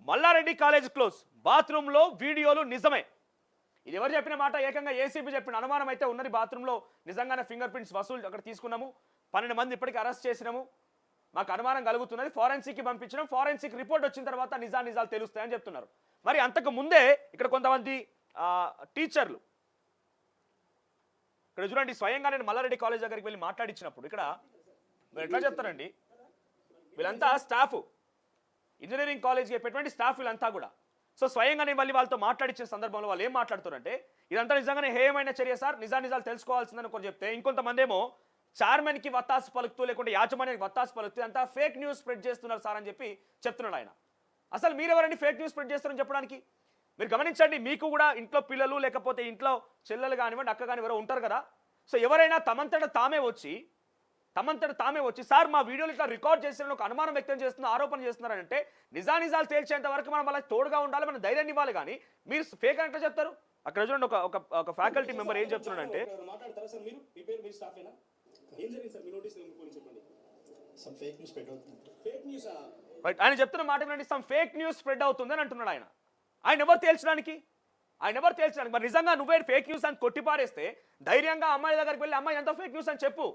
Mallareddy college close, బాత్రూంలో వీడియోలు నిజమే. ఇది ఎవరు చెప్పిన మాట? ఏకంగా ఏసీబీ చెప్పిన. అనుమానం అయితే ఉన్నది, బాత్రూంలో నిజంగానే ఫింగర్ ప్రింట్స్ వసూలు అక్కడ తీసుకున్నాము, 12 మంది ఇప్పటికీ అరెస్ట్ చేసినాము, మాకు అనుమానం కలుగుతున్నది, ఫారెన్సిక్కి పంపించడం, ఫారెన్సిక్ రిపోర్ట్ వచ్చిన తర్వాత నిజాలు తెలుస్తాయని చెప్తున్నారు. మరి అంతకు ముందే ఇక్కడ కొంతమంది టీచర్లు ఇక్కడ చూడండి, స్వయంగా నేను మల్లారెడ్డి కాలేజ్ దగ్గరికి వెళ్ళి మాట్లాడించినప్పుడు ఇక్కడ మీరు ఎట్లా చెప్తారండి, వీళ్ళంతా స్టాఫ్, ఇంజనీరింగ్ కాలేజ్కి చెప్పేటువంటి స్టాఫ్ వీళ్ళంతా కూడా. సో స్వయంగా నేను మళ్ళీ వాళ్ళతో మాట్లాడించిన సందర్భంలో వాళ్ళు ఏం మాట్లాడుతారంటే, ఇదంతా నిజంగానే హేయమైన చర్య సార్, నిజాలు తెలుసుకోవాల్సిందని ఒకరు చెప్తే, ఇంకొంతమంది ఏమో చైర్మన్కి వత్తాసు పలుకుతూ లేకుంటే యాజమాన్యానికి వత్తాసు పలుకుతూ అంతా ఫేక్ న్యూస్ స్ప్రెడ్ చేస్తున్నారు సార్ అని చెప్పి చెప్తున్నాడు ఆయన. అసలు మీరెవరండి ఫేక్ న్యూస్ స్ప్రెడ్ చేస్తారని చెప్పడానికి? మీరు గమనించండి, మీకు కూడా ఇంట్లో పిల్లలు లేకపోతే ఇంట్లో చెల్లెలు కానివ్వండి, అక్క కాని ఎవరో ఉంటారు కదా. సో ఎవరైనా తమంతట తామే వచ్చి సార్ మా వీడియోలు ఇట్లా రికార్డ్ చేసిన ఒక అనుమానం వ్యక్తం చేస్తున్న, ఆరోపణ చేస్తున్నారంటే నిజాలు తేల్చేంత వరకు మనం వాళ్ళకి తోడుగా ఉండాలి, మనం ధైర్యాన్ని ఇవ్వాలి. కానీ మీరు ఫేక్ అంటే చెప్తారు. అక్కడ చూడండి, ఒక ఫ్యాకల్టీ మెంబర్ ఏం చెప్తున్నాడంటే, ఆయన చెప్తున్న మాట వినండి, సమ్ ఫేక్ న్యూస్ స్ప్రెడ్ అవుతుంది అని అంటున్నాడు ఆయన. ఆయన ఎవరు తేల్చడానికి? మరి నిజంగా నువ్వే ఫేక్ న్యూస్ అని కొట్టిపారేస్తే ధైర్యంగా అమ్మాయి దగ్గరికి వెళ్ళి అమ్మాయి ఎంత ఫేక్ న్యూస్ అని చెప్పు.